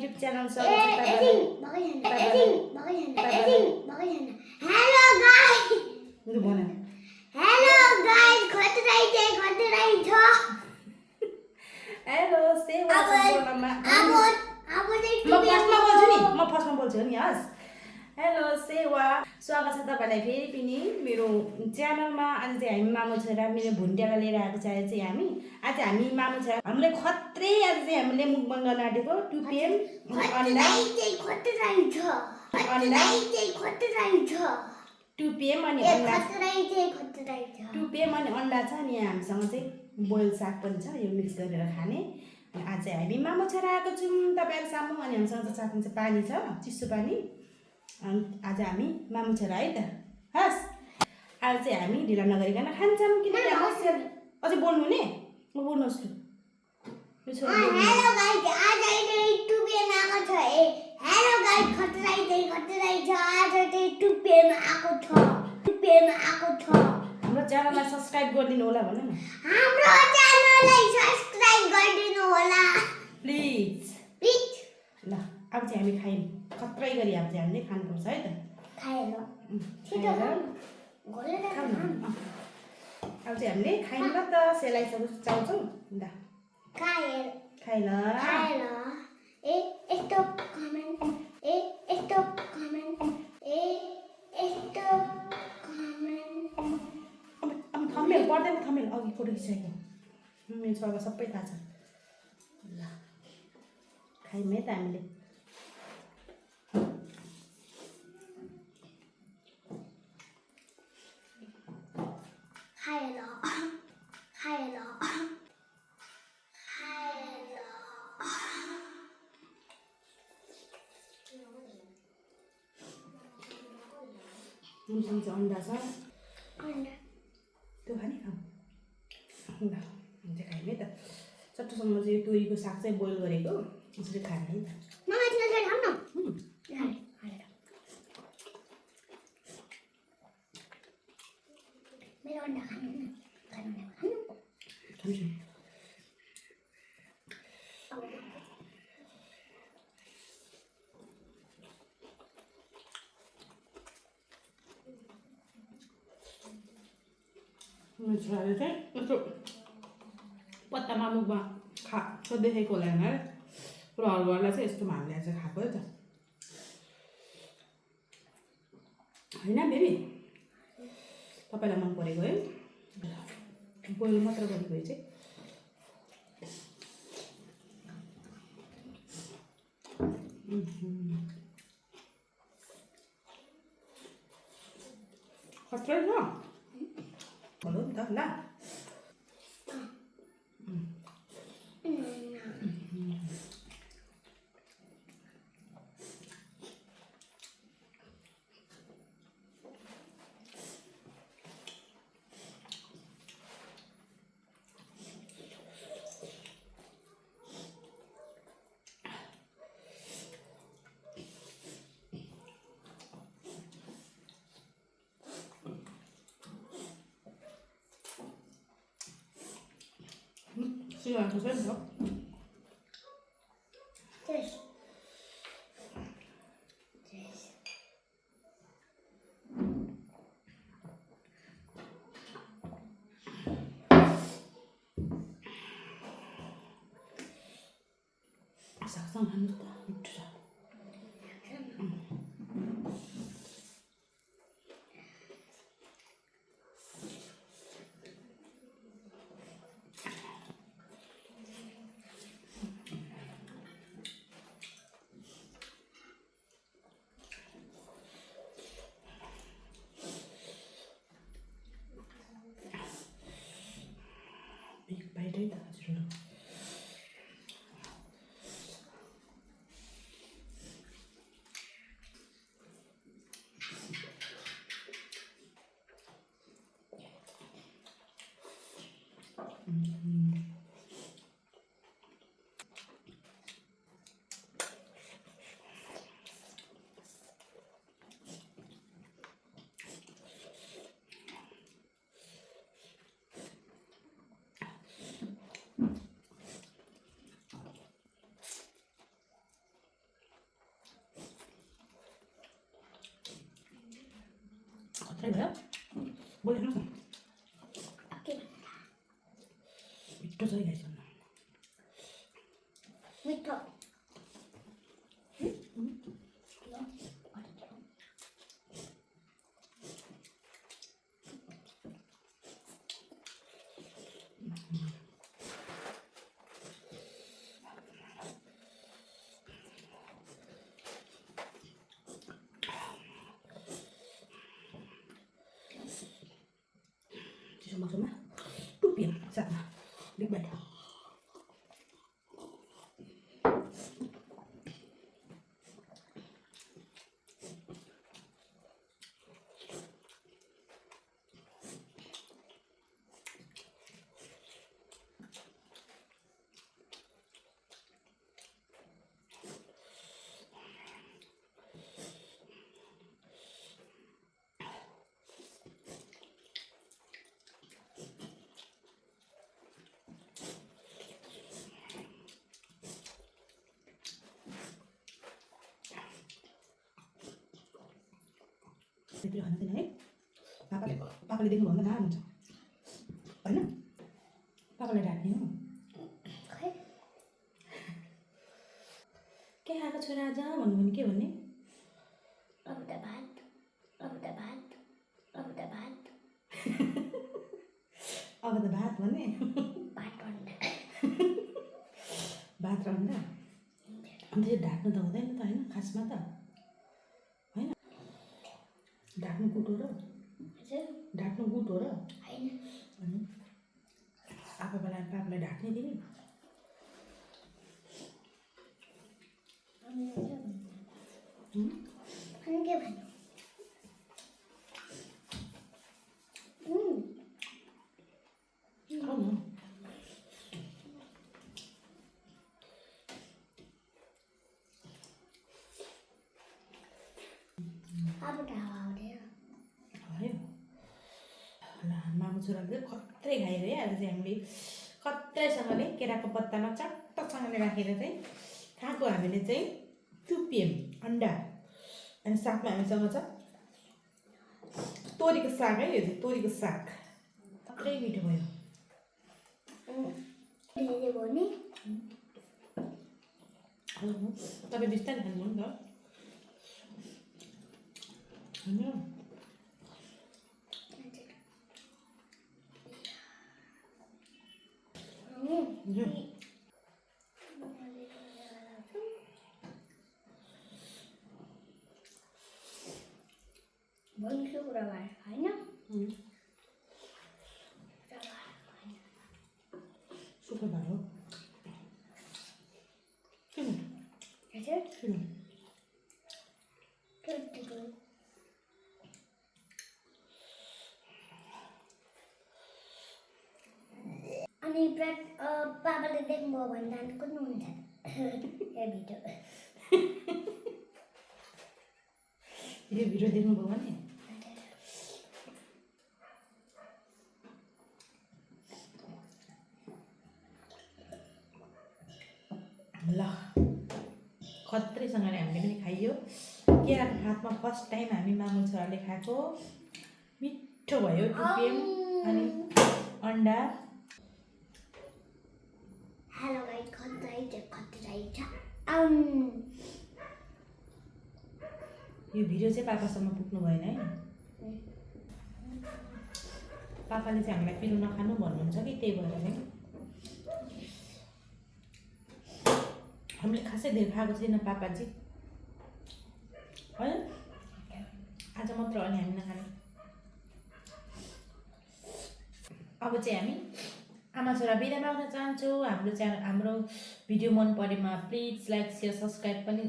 YouTube channel स्वागत छ hello guys लु भन हेलो गाइस खतराइ छ हेलो सेवा सम्पूर्णमा अब म फर्स्टमा बोल्छु नि हस् हेलो सेवा स्वागत छ तपाईलाई फेरि पनि मेरो च्यानलमा। आज चाहिँ हामी मामु छोरा मेरो भुन्ड्यालाई लिएर आएको छ। आज चाहिँ हामी मामु छोरा हामीले खत्रै आज चाहिँ हामीले मुखबङ गर्न आँटेको 2 PM अन्डा 2 PM अनि अन्डा 2 PM अनि अन्डा छ अनि हामीसँग चाहिँ बोइल साग पनि छ। यो मिक्स गरेर खाने। आज चाहिँ हामी मामु छोरा आएको छौँ तपाईहरु सामु। अनि हामीसँग साथमा चाहिँ पानी छ, चिसो पानी। आज हामी मामु छोरा है त हस्। आज चाहिँ हामी ढिला नगरिकन खान्छौँ किनकि अझै बोल्नु नि म बोल्नुहोस् ल। हेलो गाइस आज चाहिँ 2 PM आएको छ। हेलो गाइस खतराइ छ। आज चाहिँ 2 PM आएको छ। हाम्रो च्यानललाई सब्स्क्राइब गरिदिनु होला भन न। हाम्रो च्यानललाई सब्स्क्राइब गरिदिनु होला प्लिज। ल अब चाहिँ हामी खायौँ खत्रै गरी। अब चाहिँ हामीले खानुपर्छ है त। खाएन छिटो गोलेर खाऊ न। अब चाहिँ हामीले खायौँ ल त। सेलाइसकेको चाउँछौँ ल खाइ ल। यस्तो कमेन्ट अब थम्मेल पर्दैन। थम्मेल अघि फोटो खिचाएको मेरो छोराको सबै थाहा छ। ल खायौँ है त हामीले। मुसँग चाहिँ अन्डा छ त्यो खाने खाऊ ल। हुन्छ खायौँ है त। चट्टोसँग चाहिँ यो तोरीको साग चाहिँ बोइल गरेको यसरी खाने है त। मेरो अन्डा खानु खान्छु। छोराले चाहिँ यस्तो पत्तामा मुखमा खाएको देखेको होला होइन पुरा हलुवालाई चाहिँ यस्तो हामीले चाहिँ खाएको है त होइन बेबी। तपाईँलाई मन परेको है बोइल मात्र गरेको चाहिँ। खत्रै छ भनौँ नि त ल। Siapa yang saya Tres. Saksan hanut da utra. Big bite dah हजुर। खै भयो बोलेको न के मिठो छ है गाइस मिठो maksudnya tupin sama di badan Jadi anak ini, papa le देख्नु भन्दा नाम हुन्छ हैन पापाले ढाक्ने हो खै के खाएको छोरा आज भन्नु भने के भन्ने अब त भात अब त भात अब त भात अब त भात भन्ने भात भन्दा भात र अन्डा अन्त यो ढाक्नु त हुँदैन त हैन खासमा त हैन ढाक्नु गुट हो र हजुर ढाक्नु गुट हो र हैन अनि पापालाई ढाक्ने दिने अनि के भन्नु खाऊ न अब त हावा आउँदैन भयो ल मामु छोराले चाहिँ खत्रै खायो है आज चाहिँ हामीले खत्रैसँगले केराको पत्तामा चट्टसँगले राखेर चाहिँ खाएको हामीले चाहिँ टुपिएम अन्डा अनि साथमा हामीसँग छ तोरीको साग है यो चाहिँ तोरीको साग खत्रै मिठो भयो धेरै भयो नि तपाईँ बिस्तारै खानु नि त होइन भन्छु कुरा भएर होइन शुक्रबार हो किन हजुर किन अनि पापाले देख्नुभयो भने जानु कुद्नु हुन्छ यो भिडियो यो भिडियो देख्नुभयो भने ल खत्रैसँगले हामीले पनि खाइयो केराको भातमा फर्स्ट टाइम हामी मामु छोराले खाएको मिठो भयो टुपिएम अनि अन्डा हेलो गाइस खतरै छ यो भिडियो चाहिँ पापासम्म पुग्नु भएन है पापाले चाहिँ हामीलाई पिरो नखानु भन्नुहुन्छ कि त्यही भएर चाहिँ हामीले खासै धेरै खाएको छैन पापाजी होइन आज मात्र अनि हामी नखाने अब चाहिँ हामी आमा छोरा बिदा माग्न चाहन्छौँ हाम्रो भिडियो मन परेमा प्लिज लाइक सेयर सब्सक्राइब पनि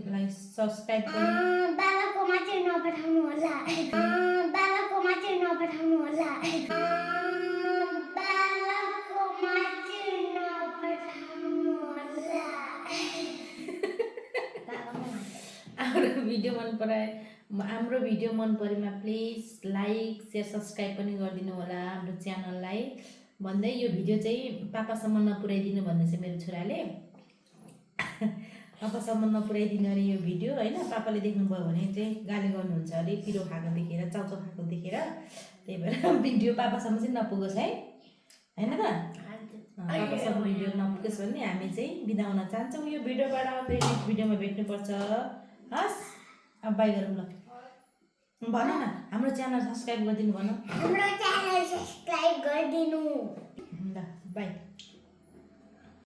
बाबाकोमा चाहिँ नपठाउनु होला बाबाकोमा चाहिँ नपठाउनु होला बाबाकोमा चाहिँ नपठाउनु होला हाम्रो भिडियो मन परेमा प्लिज लाइक सेयर सब्सक्राइब पनि गरिदिनु होला हाम्रो च्यानललाई भन्दै यो भिडियो चाहिँ पापासम्म नपुर्याइदिनु भन्दैछ मेरो छोराले पापासम्म नपुर्याइदिनु अरे यो भिडियो होइन। पापाले देख्नुभयो भने चाहिँ गाली गर्नुहुन्छ अरे पिरो खाएको देखेर, चाउचाउ खाएको देखेर। त्यही भएर भिडियो पापासम्म चाहिँ नपुगोस् है, होइन त? पापासम्म भिडियो नपुगोस् भने हामी चाहिँ बिदा हुन चाहन्छौँ यो भिडियोबाट। फेरि नेक्स्ट भिडियोमा भेट्नुपर्छ। हस्, अब बाई गरौँ ल। भन न, हाम्रो च्यानल सब्सक्राइब गरिदिनु भन। हाम्रो च्यानल सब्सक्राइब गरिदिनु। ल बाई।